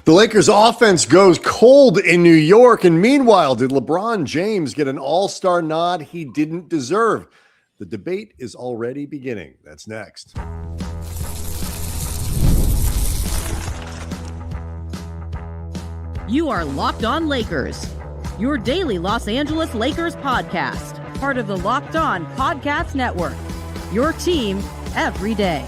The Lakers offense goes cold in New York. And meanwhile, did LeBron James get an all-star nod he didn't deserve? The debate is already beginning. That's next. You are Locked On Lakers, your daily Los Angeles Lakers podcast, part of the Locked On Podcast Network, your team every day.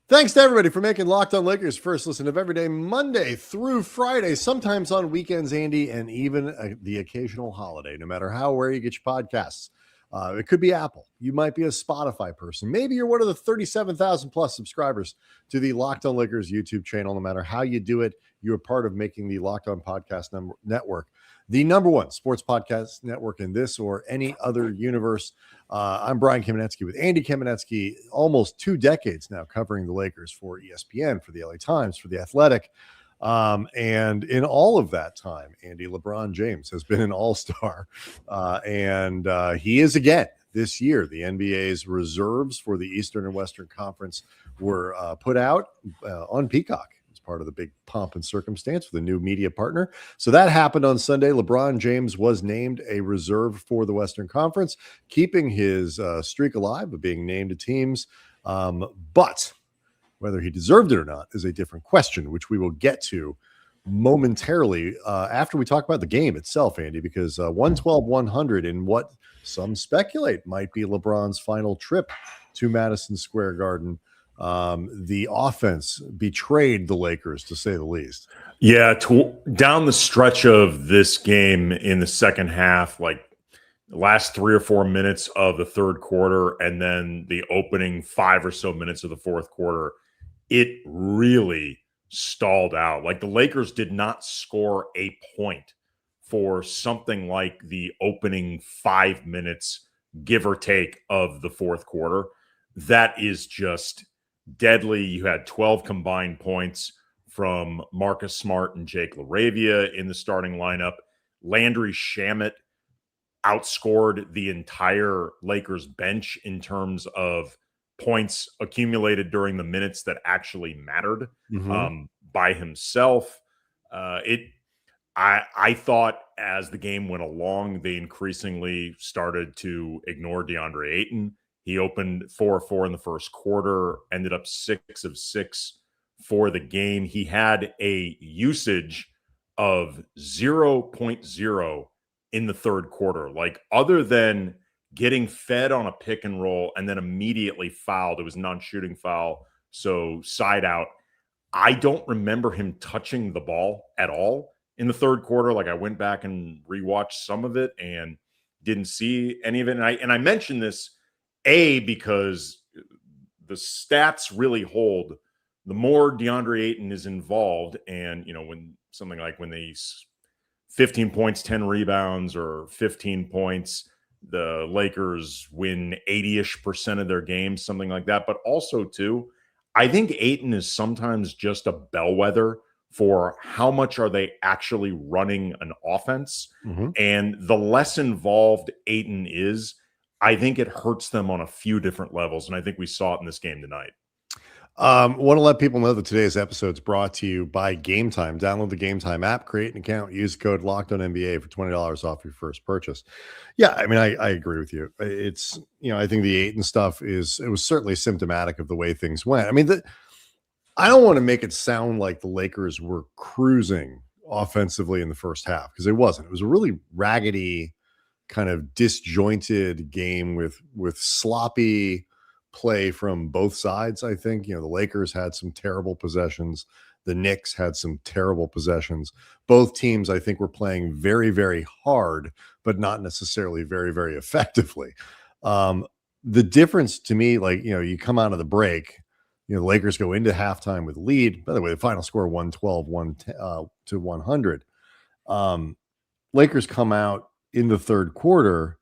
Thanks to everybody for making Locked On Lakers first listen of every day, Monday through Friday, sometimes on weekends, Andy, and even the occasional holiday, no matter how, where you get your podcasts. It could be Apple. You might be a Spotify person. Maybe you're one of the 37,000 plus subscribers to the Locked On Lakers YouTube channel. No matter how you do it, you're part of making the Locked On Podcast Network the number one sports podcast network in this or any other universe. I'm Brian Kamenetsky with Andy Kamenetsky, almost 2 decades now covering the Lakers for ESPN, for the LA Times, for The Athletic. And in all of that time, Andy, LeBron James has been an all-star. And he is again this year. The NBA's reserves for the Eastern and Western Conference were put out on Peacock. Part of the big pomp and circumstance with a new media partner. So that happened on Sunday. LeBron James was named a reserve for the Western Conference, keeping his streak alive of being named to teams. But whether he deserved it or not is a different question, which we will get to momentarily after we talk about the game itself, Andy, because 112-100 in what some speculate might be LeBron's final trip to Madison Square Garden. The offense betrayed the Lakers, to say the least. Yeah, down the stretch of this game in the second half, like the last 3 or 4 minutes of the third quarter, and then the opening 5 or so minutes of the fourth quarter, it really stalled out. Like the Lakers did not score a point for something like the opening 5 minutes, give or take, of the fourth quarter. That is just deadly. You had 12 combined points from Marcus Smart and Jake LaRavia in the starting lineup. Landry Shamet outscored the entire Lakers bench in terms of points accumulated during the minutes that actually mattered by himself. I thought as the game went along, they increasingly started to ignore DeAndre Ayton. He opened 4-4 in the first quarter, ended up 6 of 6 for the game. He had a usage of 0.0 in the third quarter. Like, other than getting fed on a pick and roll and then immediately fouled, it was a non-shooting foul, so side out. I don't remember him touching the ball at all in the third quarter. Like, I went back and rewatched some of it and didn't see any of it. And I mentioned this because the stats really hold. The more DeAndre Ayton is involved, and when something like when they 15 points, 10 rebounds, or 15 points, the Lakers win 80-ish% of their games, something like that. But also too, I think Ayton is sometimes just a bellwether for how much are they actually running an offense. And the less involved Ayton is, I think it hurts them on a few different levels, and I think we saw it in this game tonight. Want to let people know that today's episode is brought to you by Game Time. Download the Game Time app, create an account, use code LOCKEDONNBA for $20 off your first purchase. Yeah, I mean, I agree with you. It's, I think the Ayton stuff it was certainly symptomatic of the way things went. I mean, I don't want to make it sound like the Lakers were cruising offensively in the first half, because it wasn't. It was a really raggedy, kind of disjointed game with sloppy play from both sides. I think, the Lakers had some terrible possessions. The Knicks had some terrible possessions. Both teams, I think, were playing very, very hard, but not necessarily very, very effectively. The difference to me, like, you come out of the break, the Lakers go into halftime with a lead. By the way, the final score 112-100. Lakers come out in the third quarter,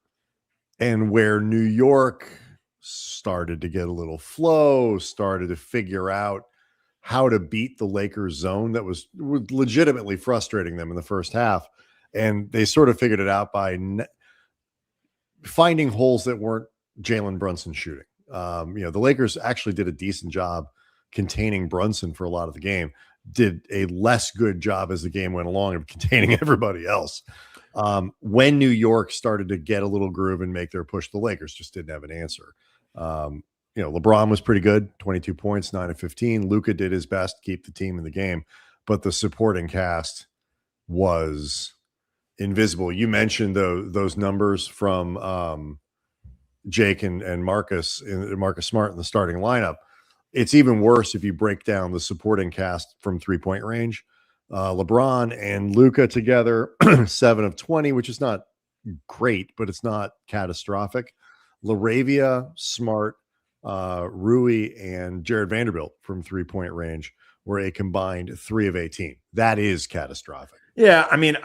and where New York started to get a little flow, started to figure out how to beat the Lakers zone that was legitimately frustrating them in the first half. And they sort of figured it out by finding holes that weren't Jalen Brunson shooting. The Lakers actually did a decent job containing Brunson for a lot of the game. did a less good job as the game went along of containing everybody else. When New York started to get a little groove and make their push, the Lakers just didn't have an answer. LeBron was pretty good, 22 points, 9 of 15. Luka did his best to keep the team in the game, but the supporting cast was invisible. You mentioned those numbers from Jake and Marcus Smart in the starting lineup. It's even worse if you break down the supporting cast from 3-point range. LeBron and Luka together, 7 of 20, which is not great, but it's not catastrophic. LaRavia, Smart, Rui, and Jarred Vanderbilt from 3-point range were a combined 3 of 18. That is catastrophic. Yeah, I mean,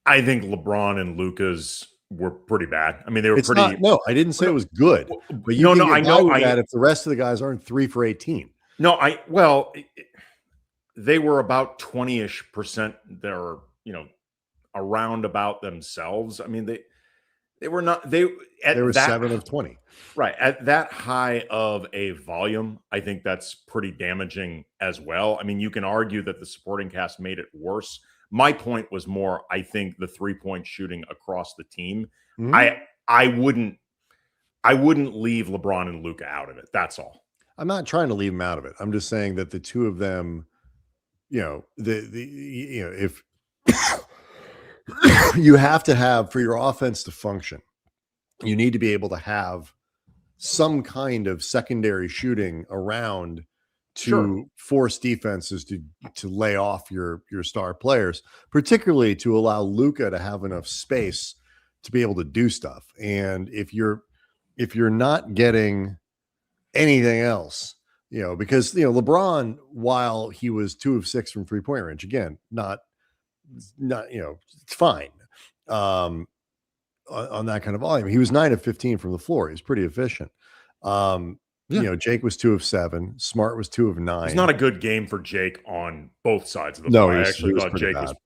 I think LeBron and Luka's were pretty bad. I mean, they were pretty. I didn't say it was good, but you I know that if the rest of the guys aren't 3 for 18. They were about 20-ish%. They're around about themselves. I mean, they were not. They were 7 of 20. Right. At that high of a volume, I think that's pretty damaging as well. I mean, you can argue that the supporting cast made it worse. My point was more, I think, the 3-point shooting across the team. Mm-hmm. I wouldn't leave LeBron and Luka out of it. That's all. I'm not trying to leave them out of it. I'm just saying that the two of them, if you have to have, for your offense to function, you need to be able to have some kind of secondary shooting around to force defenses to lay off your star players, particularly to allow Luka to have enough space to be able to do stuff. And if you're not getting anything else, because LeBron, while he was 2 of 6 from 3-point range, again, not it's fine on that kind of volume. He was 9 of 15 from the floor. He was pretty efficient. Jake was 2 of 7. Smart was 2 of 9. It's not a good game for Jake on both sides of the ball. I actually thought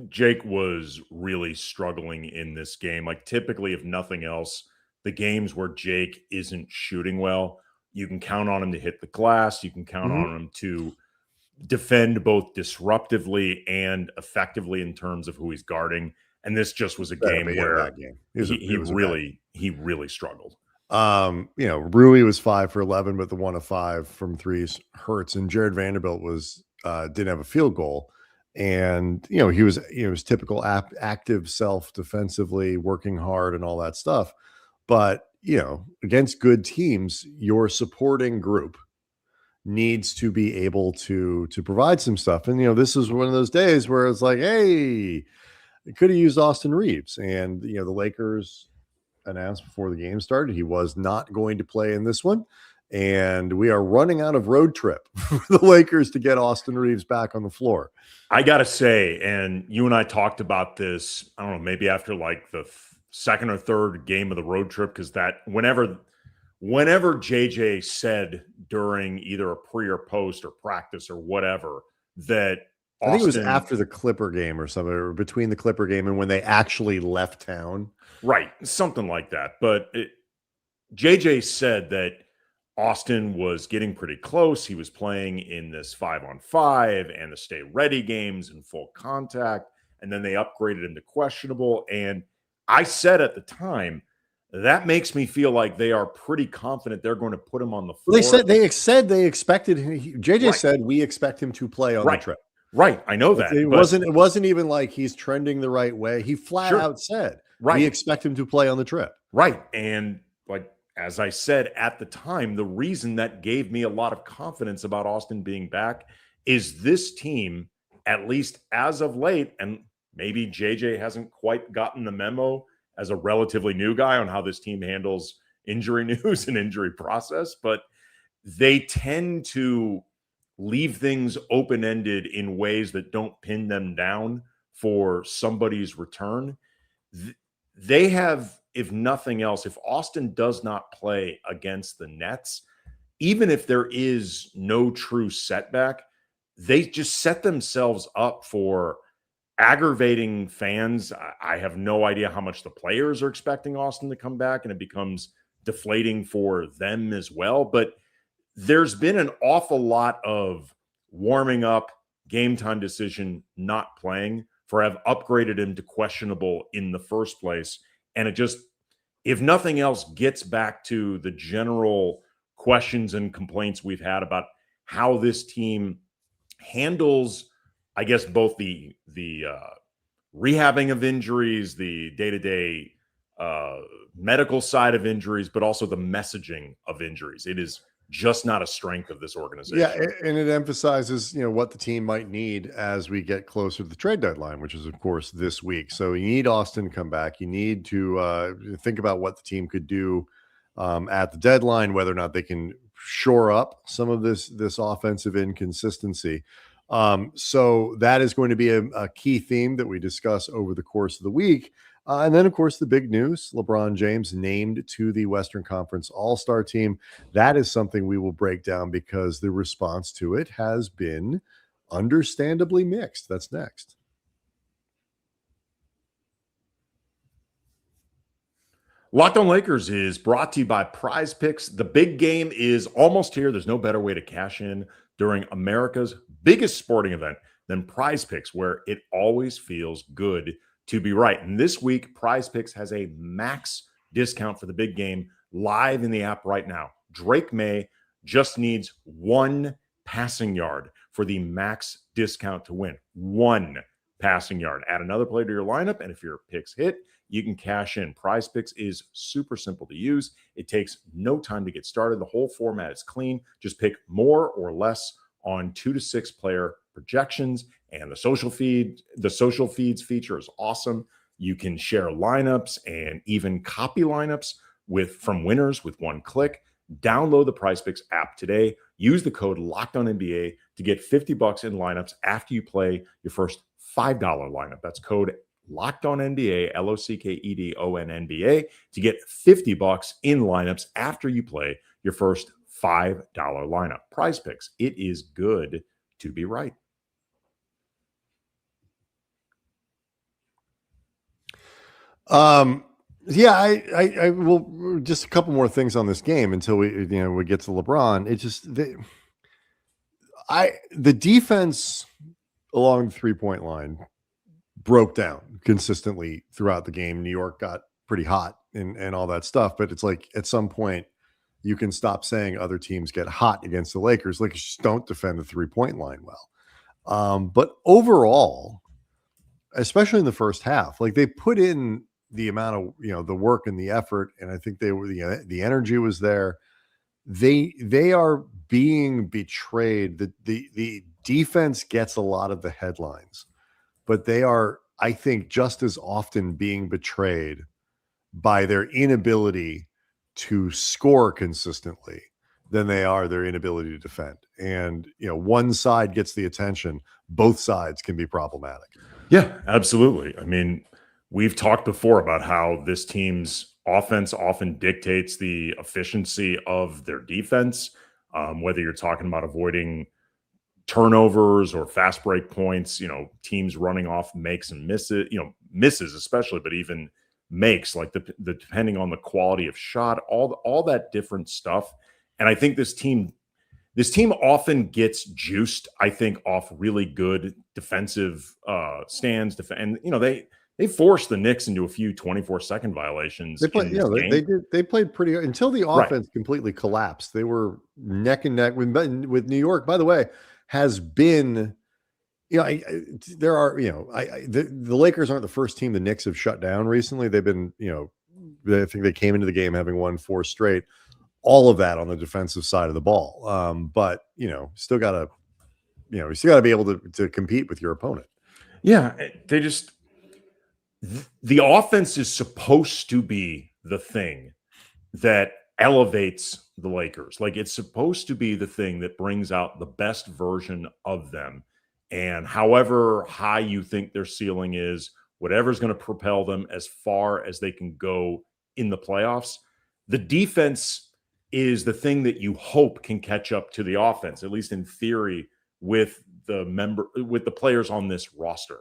Jake was really struggling in this game. Like, typically, if nothing else, the games where Jake isn't shooting well, you can count on him to hit the glass. You can count on him to defend both disruptively and effectively in terms of who he's guarding. And this just was a game where he really struggled. Rui was 5 for 11, but the 1 of 5 from threes hurts. And Jarred Vanderbilt didn't have a field goal. And, he was typical active self defensively, working hard and all that stuff. But, against good teams, your supporting group needs to be able to provide some stuff. And, this is one of those days where it's like, hey, it could have used Austin Reaves. And, the Lakers announced before the game started he was not going to play in this one. And we are running out of road trip for the Lakers to get Austin Reaves back on the floor. I got to say, and you and I talked about this, I don't know, maybe after like the second or third game of the road trip, because that whenever JJ said during either a pre or post or practice or whatever that Austin, I think it was after the Clipper game or something, or between the Clipper game and when they actually left town. Right, something like that. But JJ said that Austin was getting pretty close. He was playing in this 5-on-5 and the stay ready games and full contact. And then they upgraded him to questionable. And I said at the time, that makes me feel like they are pretty confident they're going to put him on the floor. They said they expected him. JJ said we expect him to play on the trip. Right, I know that. It wasn't even like he's trending the right way. He flat out said, we expect him to play on the trip. Right, and like as I said at the time, the reason that gave me a lot of confidence about Austin being back is this team, at least as of late, and maybe JJ hasn't quite gotten the memo as a relatively new guy on how this team handles injury news and injury process, but they tend to leave things open-ended in ways that don't pin them down for somebody's return. They have, if nothing else, if Austin does not play against the Nets, even if there is no true setback, they just set themselves up for aggravating fans. I have no idea how much the players are expecting Austin to come back, and it becomes deflating for them as well. But there's been an awful lot of warming up, game time decision not playing, for have upgraded him to questionable in the first place. And it just, if nothing else, gets back to the general questions and complaints we've had about how this team handles, I guess, both the rehabbing of injuries, the day-to-day medical side of injuries, but also the messaging of injuries. It is just not a strength of this organization. Yeah, and it emphasizes, what the team might need as we get closer to the trade deadline, which is, of course, this week. So you need Austin to come back. You need to think about what the team could do at the deadline, whether or not they can shore up some of this offensive inconsistency. So that is going to be a key theme that we discuss over the course of the week. And then, of course, the big news, LeBron James named to the Western Conference All-Star team. That is something we will break down because the response to it has been understandably mixed. That's next. Locked On Lakers is brought to you by PrizePicks. The big game is almost here. There's no better way to cash in during America's biggest sporting event than PrizePicks, where it always feels good to be right. And this week, PrizePicks has a max discount for the big game live in the app right now. Drake May just needs one passing yard for the max discount to win. One passing yard. Add another player to your lineup, and if your picks hit, you can cash in. PrizePicks is super simple to use. It takes no time to get started. The whole format is clean. Just pick more or less on 2 to 6 player projections, and the social feeds feature is awesome. You can share lineups and even copy lineups from winners with one click. Download the PrizePicks app today. Use the code LOCKEDONNBA to get $50 in lineups after you play your first $5 lineup. That's code LOCKEDONNBA, LOCKEDONNBA, to get $50 in lineups after you play your first $5 lineup. PrizePicks, it is good to be right. Yeah, I will just a couple more things on this game until we get to LeBron. It's just the defense along the 3-point line broke down consistently throughout the game. New York got pretty hot and all that stuff, but it's like at some point you can stop saying other teams get hot against the Lakers. Lakers just don't defend the 3-point line well. But overall, especially in the first half, like they put in the amount of, the work and the effort. And I think the energy was there. They are being betrayed. The defense gets a lot of the headlines, but they are, I think, just as often being betrayed by their inability to score consistently than they are their inability to defend. And, one side gets the attention, both sides can be problematic. Yeah, absolutely. I mean, we've talked before about how this team's offense often dictates the efficiency of their defense, whether you're talking about avoiding turnovers or fast break points, teams running off makes and misses especially, but even makes, like the depending on the quality of shot, all that different stuff. And I think this team often gets juiced, I think, off really good defensive stands. And they forced the Knicks into a few 24-second violations. They played, they played pretty until the offense completely collapsed. They were neck and neck with New York. By the way, has been, there are, the Lakers aren't the first team the Knicks have shut down recently. They've been, I think they came into the game having won 4 straight. All of that on the defensive side of the ball. But still gotta be able to compete with your opponent. Yeah, the offense is supposed to be the thing that elevates the Lakers. Like, it's supposed to be the thing that brings out the best version of them. And however high you think their ceiling is, whatever's going to propel them as far as they can go in the playoffs, the defense is the thing that you hope can catch up to the offense, at least in theory, with the players on this roster.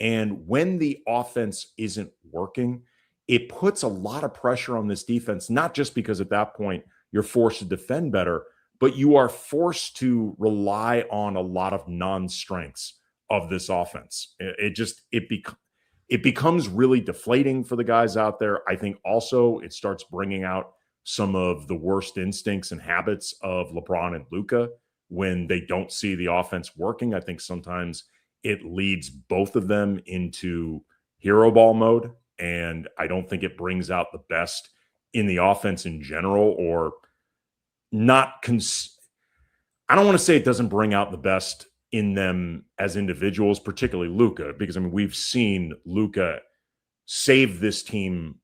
And when the offense isn't working, it puts a lot of pressure on this defense, not just because at that point you're forced to defend better, but you are forced to rely on a lot of non-strengths of this offense. It becomes really deflating for the guys out there. I think also it starts bringing out some of the worst instincts and habits of LeBron and Luka when they don't see the offense working. I think sometimes it leads both of them into hero ball mode, and I don't think it brings out the best in the offense in general, or not. I don't want to say it doesn't bring out the best in them as individuals, particularly Luka, because I mean, we've seen Luka save this team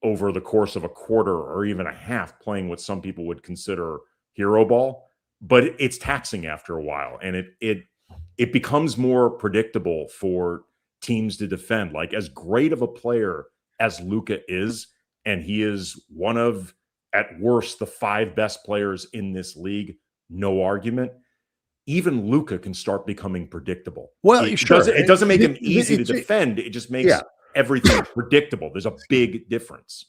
over the course of a quarter or even a half playing what some people would consider hero ball, but it's taxing after a while, and it becomes more predictable for teams to defend. Like, as great of a player as Luka is, and he is one of, at worst, the 5 best players in this league, no argument. Even Luka can start becoming predictable. Well, sure. It doesn't make him easy to defend. It just makes everything predictable. There's a big difference.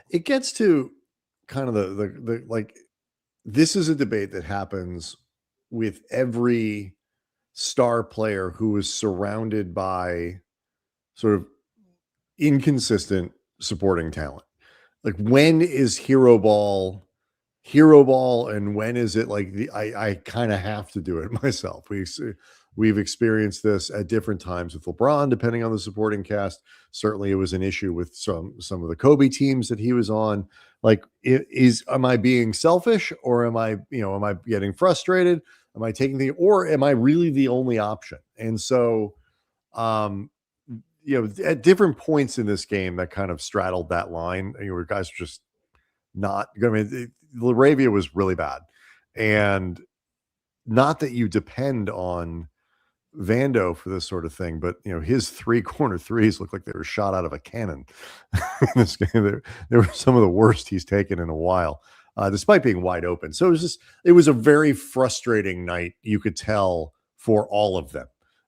It gets to kind of the like, this is a debate that happens with every star player who is surrounded by sort of inconsistent supporting talent. Like, when is hero ball, and when is it like I kind of have to do it myself? We've experienced this at different times with LeBron, depending on the supporting cast. Certainly it was an issue with some of the Kobe teams that he was on. Like, am I being selfish, or am I getting frustrated? Am I taking or am I really the only option? And so, at different points in this game that kind of straddled that line, where guys are just not, I mean, LaRavia was really bad. And not that you depend on Vando for this sort of thing, but his 3-corner threes looked like they were shot out of a cannon in this game. They were some of the worst he's taken in a while, despite being wide open. So it was a very frustrating night, you could tell, for all of them.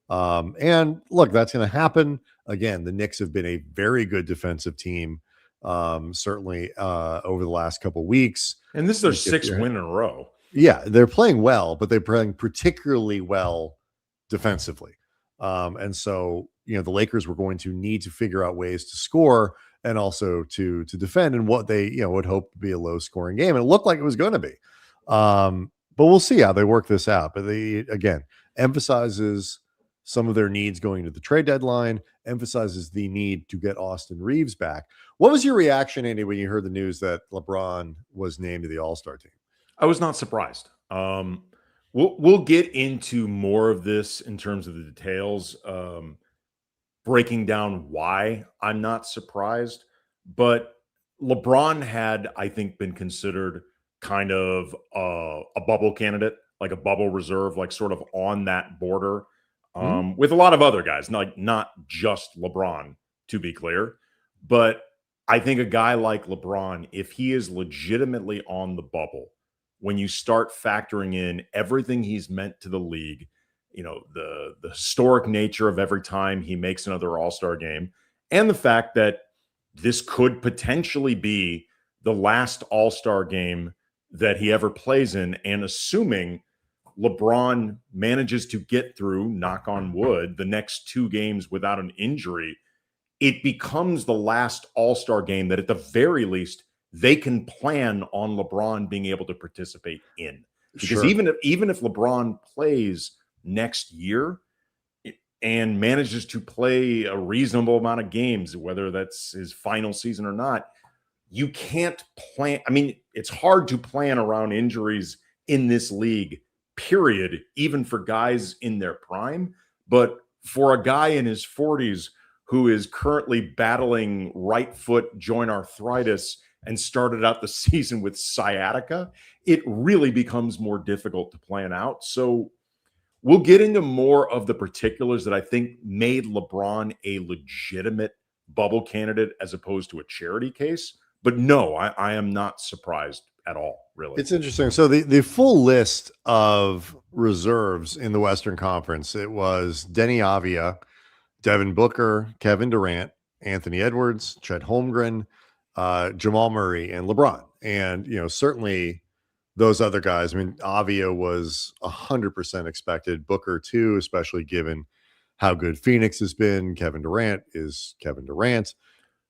And look, that's going to happen again. The Knicks have been a very good defensive team, certainly over the last couple of weeks. And this is their 6th win in a row. Yeah, they're playing well, but they're playing particularly well defensively. And so, the Lakers were going to need to figure out ways to score and also to defend, and what they, would hope to be a low scoring game. And it looked like it was going to be. But we'll see how they work this out. But they, again, emphasizes some of their needs going to the trade deadline, emphasizes the need to get Austin Reaves back. What was your reaction, Andy, when you heard the news that LeBron was named to the All-Star team? I was not surprised. We'll get into more of this in terms of the details, breaking down why I'm not surprised. But LeBron had, I think, been considered kind of a bubble candidate, like a bubble reserve, like sort of on that border, with a lot of other guys, not just LeBron, to be clear. But I think a guy like LeBron, if he is legitimately on the bubble, when you start factoring in everything he's meant to the league, the historic nature of every time he makes another All-Star game, and the fact that this could potentially be the last All-Star game that he ever plays in, and assuming LeBron manages to get through, knock on wood, the next 2 games without an injury, it becomes the last All-Star game that at the very least they can plan on LeBron being able to participate in. Because even if LeBron plays next year and manages to play a reasonable amount of games, whether that's his final season or not, you can't plan. I mean, it's hard to plan around injuries in this league, period, even for guys in their prime. But for a guy in his 40s who is currently battling right foot joint arthritis and started out the season with sciatica, it really becomes more difficult to plan out. So we'll get into more of the particulars that I think made LeBron a legitimate bubble candidate as opposed to a charity case. But no, I am not surprised at all, really. It's interesting. So the full list of reserves in the Western Conference, it was Denny Avia, Devin Booker, Kevin Durant, Anthony Edwards, Chet Holmgren, Jamal Murray, and LeBron. And, certainly those other guys, I mean, Avia was 100% expected. Booker too, especially given how good Phoenix has been. Kevin Durant is Kevin Durant.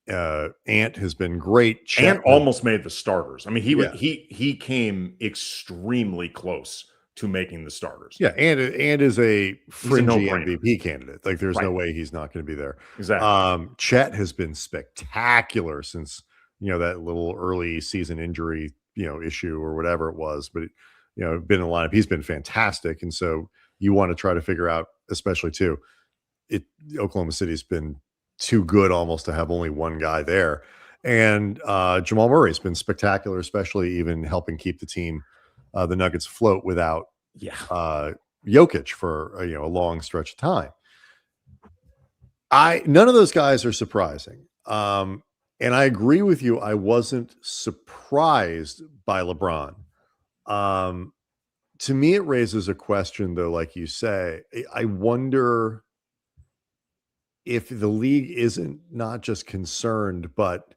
Ant has been great. Ant almost made the starters. I mean, he came extremely close to making the starters. Yeah, and is a fringy MVP candidate. Like, there's no way he's not going to be there. Exactly. Chet has been spectacular since that little early season injury issue or whatever it was, but been in the lineup. He's been fantastic, and so you want to try to figure out, especially too, Oklahoma City's been too good almost to have only one guy there, and Jamal Murray's been spectacular, especially even helping keep the team, the Nuggets, afloat without Jokic for a long stretch of time. None of those guys are surprising. And I agree with you. I wasn't surprised by LeBron. To me, it raises a question, though, like you say. I wonder if the league isn't not just concerned, but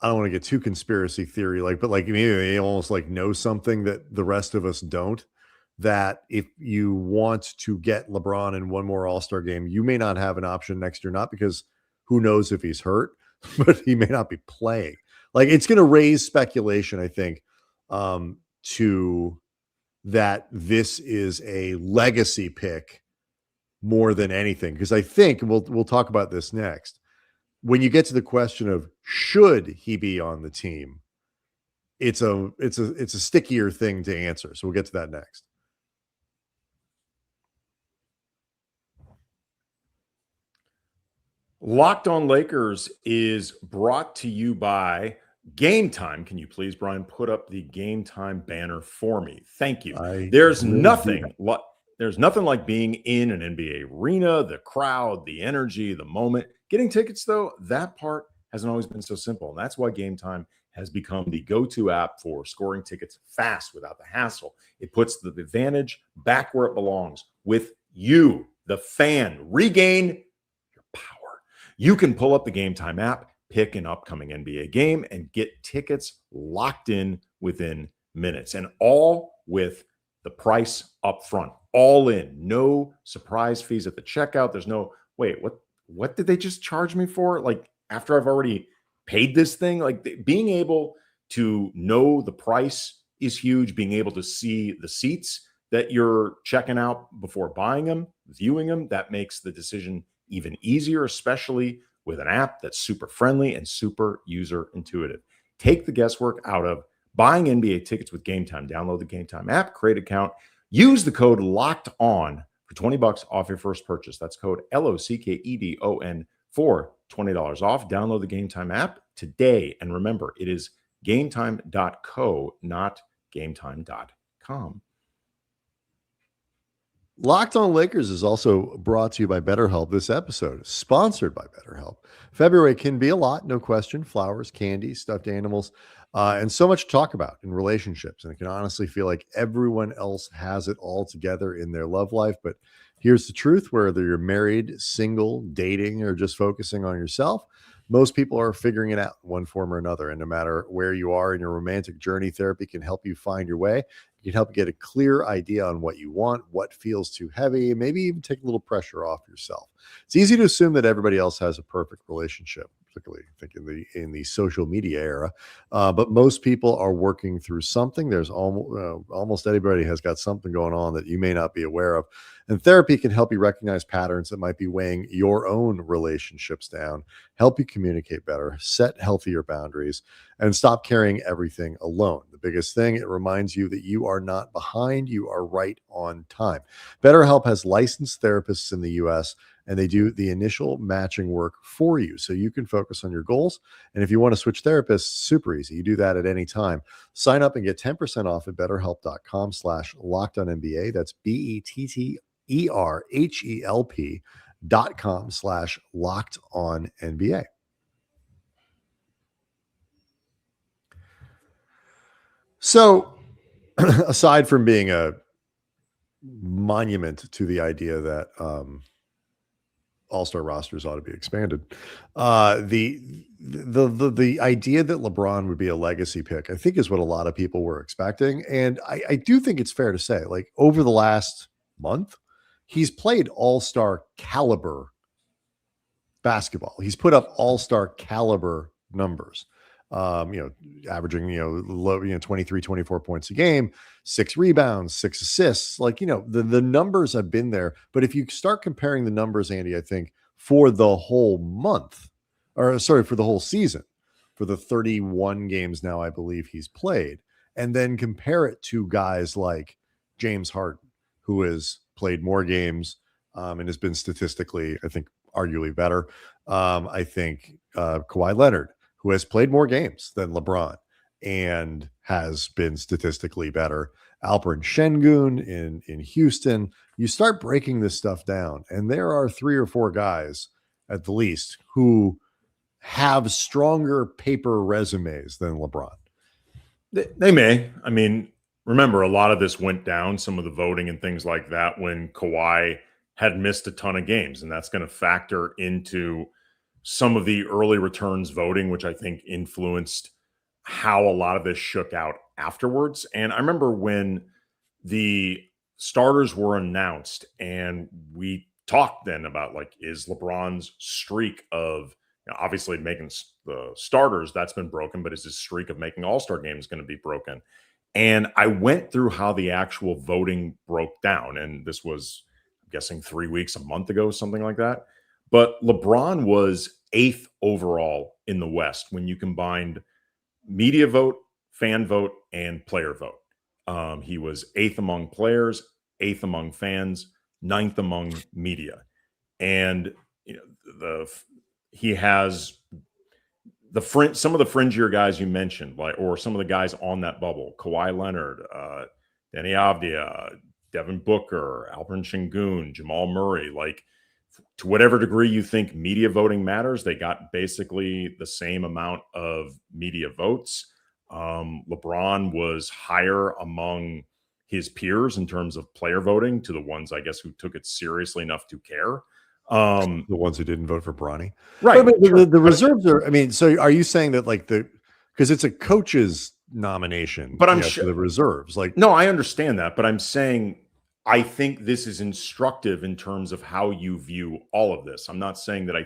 I don't want to get too conspiracy theory, but maybe they almost know something that the rest of us don't. That if you want to get LeBron in one more All-Star game, you may not have an option next year, not because who knows if he's hurt, but he may not be playing. It's going to raise speculation, I think, to that this is a legacy pick more than anything. Because I think, and we'll talk about this next, when you get to the question of should he be on the team, it's a stickier thing to answer. So we'll get to that next. Locked On Lakers is brought to you by Game Time. Can you please, Brian, put up the Game Time banner for me? Thank you. There's nothing like being in an NBA arena, the crowd, the energy, the moment. Getting tickets, though, that part hasn't always been so simple. And that's why Game Time has become the go-to app for scoring tickets fast without the hassle. It puts the advantage back where it belongs with you, the fan. Regain your power. You can pull up the Game Time app, pick an upcoming NBA game, and get tickets locked in within minutes. And all with the price up front. All in. No surprise fees at the checkout. There's no, wait, what did they just charge me for? After I've already paid this thing? Being able to know the price is huge. Being able to see the seats that you're checking out before buying them, viewing them, that makes the decision even easier, especially with an app that's super friendly and super user intuitive. Take the guesswork out of buying NBA tickets with Game Time. Download the Game Time app, create an account, use the code LOCKED ON for $20 off your first purchase. That's code LOCKEDON for $20 off. Download the Game Time app today. And remember, it is gametime.co, not gametime.com. Locked On Lakers is also brought to you by BetterHelp. This episode is sponsored by BetterHelp. February can be a lot, no question. Flowers, candy, stuffed animals, and so much to talk about in relationships. And it can honestly feel like everyone else has it all together in their love life. But here's the truth, whether you're married, single, dating, or just focusing on yourself, most people are figuring it out in one form or another. And no matter where you are in your romantic journey, therapy can help you find your way. It can help you get a clear idea on what you want, what feels too heavy, and maybe even take a little pressure off yourself. It's easy to assume that everybody else has a perfect relationship, particularly I think in the social media era. But most people are working through something. There's almost everybody has got something going on that you may not be aware of. And therapy can help you recognize patterns that might be weighing your own relationships down, help you communicate better, set healthier boundaries, and stop carrying everything alone. The biggest thing, it reminds you that you are not behind, you are right on time. BetterHelp has licensed therapists in the US, and they do the initial matching work for you so you can focus on your goals. And if you want to switch therapists, super easy. You do that at any time. Sign up and get 10% off at betterhelp.com/lockedonnba. That's BetterHelp.com/lockedonnba. So aside from being a monument to the idea that All-Star rosters ought to be expanded. The idea that LeBron would be a legacy pick, I think, is what a lot of people were expecting. And I do think it's fair to say, like, over the last month, he's played all-star caliber basketball. He's put up all-star caliber numbers. Averaging, low, 23, 24 points a game, 6 rebounds, 6 assists. Like, the numbers have been there. But if you start comparing the numbers, Andy, I think for the whole month, for the whole season, for the 31 games now, I believe he's played, and then compare it to guys like James Harden, who has played more games and has been statistically, I think, arguably better. I think Kawhi Leonard, who has played more games than LeBron and has been statistically better. Alperen Şengün in Houston. You start breaking this stuff down, and there are 3 or 4 guys at the least who have stronger paper resumes than LeBron. They may. I mean, remember, a lot of this went down, some of the voting and things like that, when Kawhi had missed a ton of games, and that's going to factor into some of the early returns voting, which I think influenced how a lot of this shook out afterwards. And I remember when the starters were announced and we talked then about, like, is LeBron's streak of, obviously making the starters, that's been broken, but is his streak of making all-star games going to be broken? And I went through how the actual voting broke down. And this was, I'm guessing, 3 weeks, a month ago, something like that. But LeBron was 8th overall in the West when you combined media vote, fan vote, and player vote. He was 8th among players, 8th among fans, 9th among media. And he has some of the fringier guys you mentioned, like, or some of the guys on that bubble: Kawhi Leonard, Denny Avdia, Devin Booker, Alperen Şengün, Jamal Murray. Like, to whatever degree you think media voting matters, they got basically the same amount of media votes. LeBron was higher among his peers in terms of player voting, to the ones, I guess, who took it seriously enough to care. The ones who didn't vote for Bronny. Right. But the reserves are, I mean, so are you saying that, like, because it's a coach's nomination, but I'm sure the reserves, like, no, I understand that, but I'm saying, I think this is instructive in terms of how you view all of this. I'm not saying that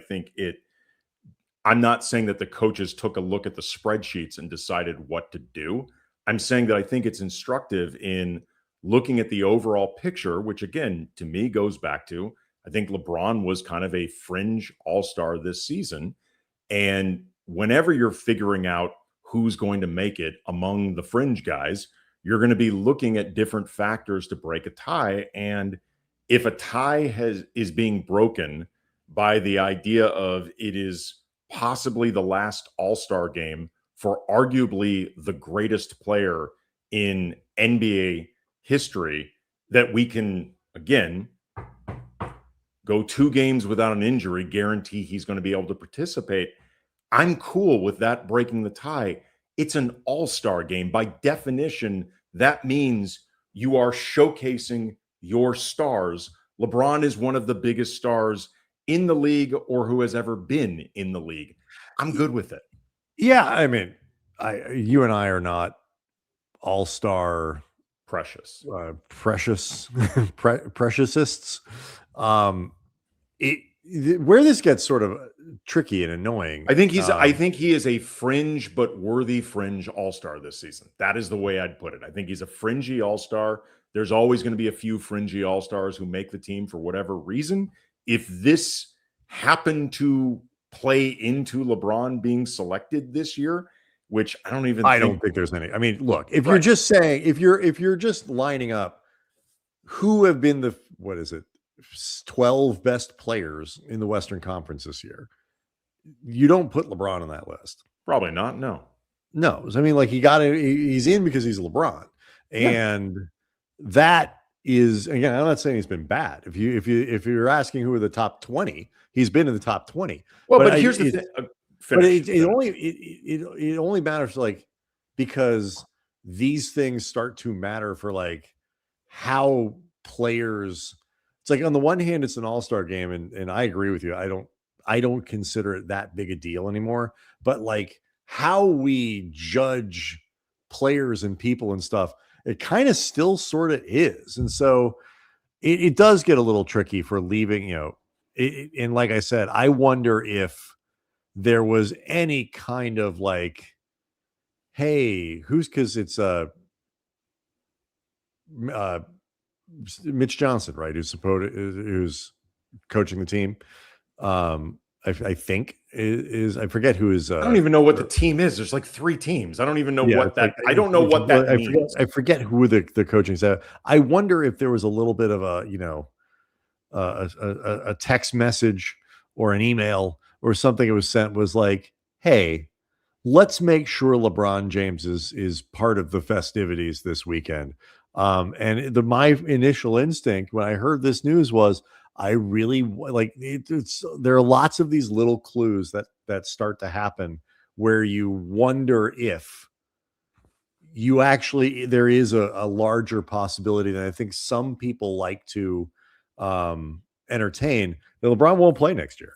I'm not saying that the coaches took a look at the spreadsheets and decided what to do. I'm saying that I think it's instructive in looking at the overall picture, which, again, to me, goes back to, I think LeBron was kind of a fringe all-star this season. And whenever you're figuring out who's going to make it among the fringe guys, you're going to be looking at different factors to break a tie. And if a tie is being broken by the idea of it is possibly the last all-star game for arguably the greatest player in NBA history, that we can, again, go 2 games without an injury, guarantee he's going to be able to participate, I'm cool with that breaking the tie. It's an all-star game. By definition, that means you are showcasing your stars. LeBron is one of the biggest stars in the league, or who has ever been in the league. I'm good with it. Yeah, I mean, you and I are not all-star preciousists. Where this gets sort of tricky and annoying, I think he is a fringe but worthy fringe all-star this season. That is the way I'd put it. I think he's a fringy all-star. There's always going to be a few fringy all-stars who make the team for whatever reason. If this happened to play into LeBron being selected this year, which I don't think there's any. I mean, look, if you're just saying, if you're just lining up who have been the, 12 best players in the Western Conference this year, you don't put LeBron on that list. Probably not. No. I mean, like, he's in because he's LeBron. And that is, again, I'm not saying he's been bad. If you're asking who are the top 20, he's been in the top 20. Well, but here's the thing. But it only matters, like, because these things start to matter for, like, how players it's like on the one hand, it's an all-star game, and I agree with you. I don't consider it that big a deal anymore. But like how we judge players and people and stuff, it kind of still sort of is. And so it does get a little tricky for leaving, and like I said, I wonder if there was any kind of like, hey, because it's Mitch Johnson, right? Who's coaching the team. I think is I forget who is. I don't even know what the team is. There's like 3 teams. I don't even know what that. I don't know what that means. I forget who the coaching staff. I wonder if there was a little bit of a text message or an email or something that was sent was like, hey, let's make sure LeBron James is part of the festivities this weekend. And my initial instinct when I heard this news was I really like there are lots of these little clues that start to happen where you wonder if you actually there is a larger possibility than I think some people like to entertain that LeBron won't play next year.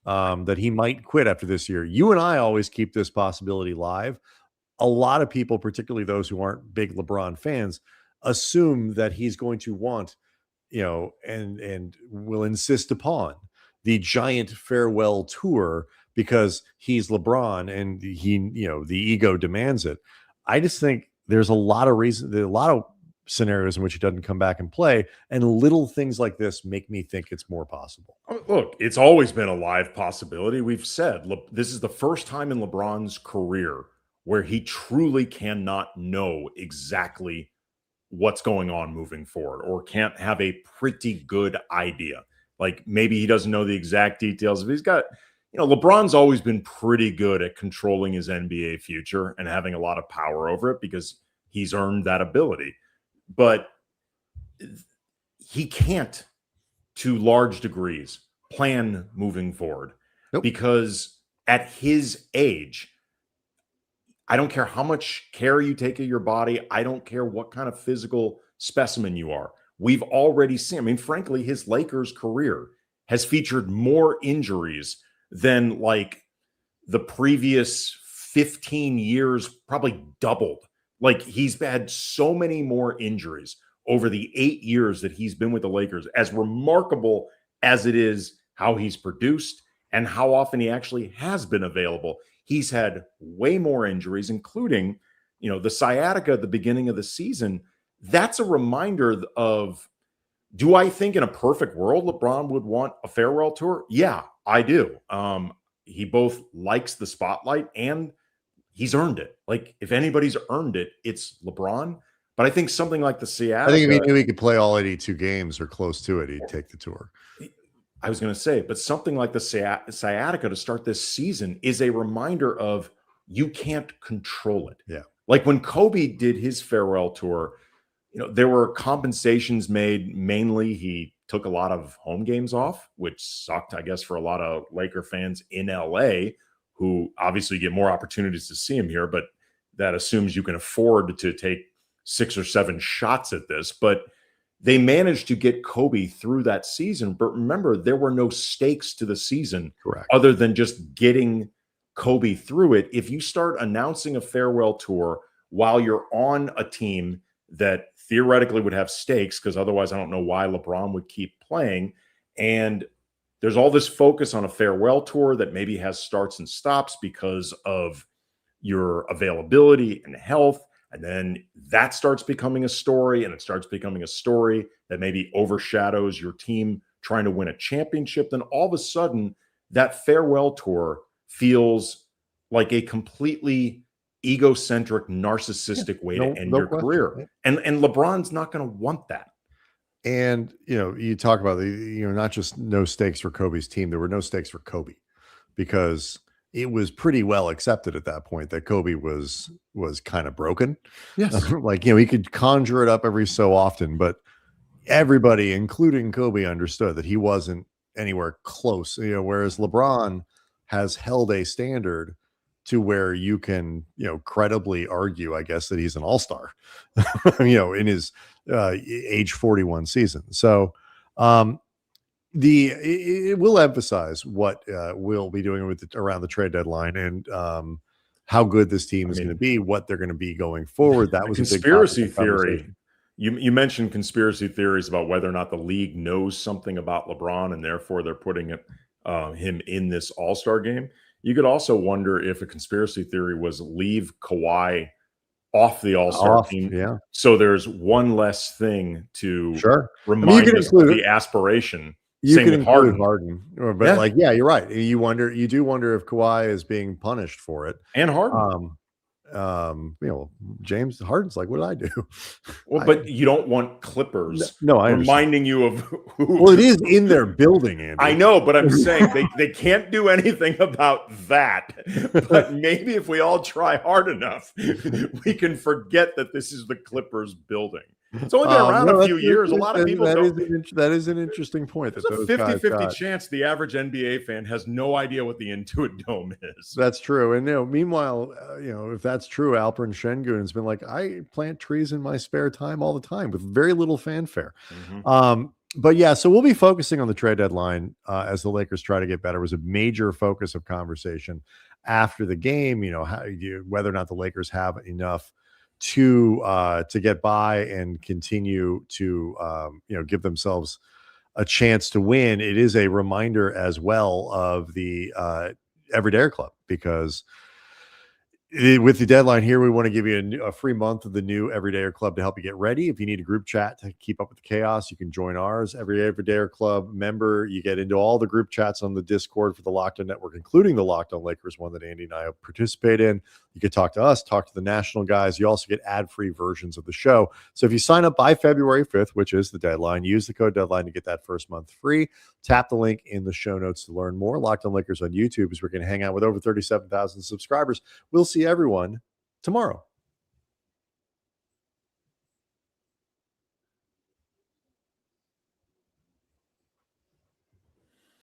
That he might quit after this year. You and I always keep this possibility live. A lot of people, particularly those who aren't big LeBron fans, assume that he's going to want, and will insist upon the giant farewell tour because he's LeBron and the ego demands it. I just think there's a lot of reasons, there are a lot of scenarios in which he doesn't come back and play, and little things like this make me think it's more possible. Look, it's always been a live possibility. We've said this is the first time in LeBron's career where he truly cannot know exactly what's going on moving forward or can't have a pretty good idea. Like maybe he doesn't know the exact details. If he's got, LeBron's always been pretty good at controlling his NBA future and having a lot of power over it because he's earned that ability. But he can't, to large degrees, plan moving forward. Nope. Because at his age, I don't care how much care you take of your body. I don't care what kind of physical specimen you are. We've already seen, frankly, his Lakers career has featured more injuries than like the previous 15 years, probably doubled. Like he's had so many more injuries over the 8 years that he's been with the Lakers, as remarkable as it is how he's produced and how often he actually has been available. He's had way more injuries, including, the sciatica at the beginning of the season. That's a reminder of, do I think in a perfect world, LeBron would want a farewell tour? Yeah, I do. He both likes the spotlight and he's earned it. Like if anybody's earned it, it's LeBron. But I think something like the sciatica. I think if he knew he could play all 82 games or close to it, he'd take the tour. I was going to say, but something like the sciatica to start this season is a reminder of you can't control it. Yeah. Like when Kobe did his farewell tour, there were compensations made. Mainly he took a lot of home games off, which sucked, I guess, for a lot of Laker fans in LA who obviously get more opportunities to see him here, but that assumes you can afford to take 6 or 7 shots at this. But they managed to get Kobe through that season. But remember, there were no stakes to the season. Correct. Other than just getting Kobe through it. If you start announcing a farewell tour while you're on a team that theoretically would have stakes, because otherwise I don't know why LeBron would keep playing, and there's all this focus on a farewell tour that maybe has starts and stops because of your availability and health. And then that starts becoming a story, and it starts becoming a story that maybe overshadows your team trying to win a championship. Then all of a sudden, that farewell tour feels like a completely egocentric, narcissistic way to end your career. And LeBron's not going to want that. And, you talk about not just no stakes for Kobe's team. There were no stakes for Kobe because it was pretty well accepted at that point that Kobe was kind of broken. Yes. He could conjure it up every so often, but everybody, including Kobe, understood that he wasn't anywhere close, whereas LeBron has held a standard to where you can, credibly argue, I guess, that he's an all-star, in his age 41 season. So It will emphasize what we'll be doing around the trade deadline and how good this team is going to be, what they're going to be going forward. That was a conspiracy big theory. You mentioned conspiracy theories about whether or not the league knows something about LeBron and therefore they're putting him in this All-Star game. You could also wonder if a conspiracy theory was leave Kawhi off the All-Star team. Yeah. So there's one less thing to remind us of the aspiration. You can include Harden, but you're right. You do wonder if Kawhi is being punished for it, and Harden. James Harden's like, what did I do? Well, but you don't want Clippers reminding you of who. Well, it is in their building, Andy. I know, but I'm saying they can't do anything about that. But maybe if we all try hard enough, we can forget that this is the Clippers building. It's only been around a few years. A lot of people that is an interesting point. There's a 50-50 chance the average NBA fan has no idea what the Intuit Dome is. That's true. And meanwhile, if that's true, Alperen Şengün's been like, I plant trees in my spare time all the time with very little fanfare. But yeah, so we'll be focusing on the trade deadline as the Lakers try to get better. It was a major focus of conversation after the game. Whether or not the Lakers have enough to get by and continue to give themselves a chance to win. It is a reminder as well of the Everyday Club, because with the deadline here, we want to give you a free month of the new Everyday Club to help you get ready. If you need a group chat to keep up with the chaos, you can join ours. Everyday Club member, you get into all the group chats on the Discord for the Locked On Network, including the Locked On Lakers one that Andy and I participate in. You can talk to us, talk to the national guys. You also get ad-free versions of the show. So if you sign up by February 5th, which is the deadline, use the code deadline to get that first month free. Tap the link in the show notes to learn more. Locked On Lakers on YouTube is we're going to hang out with over 37,000 subscribers. We'll see everyone tomorrow.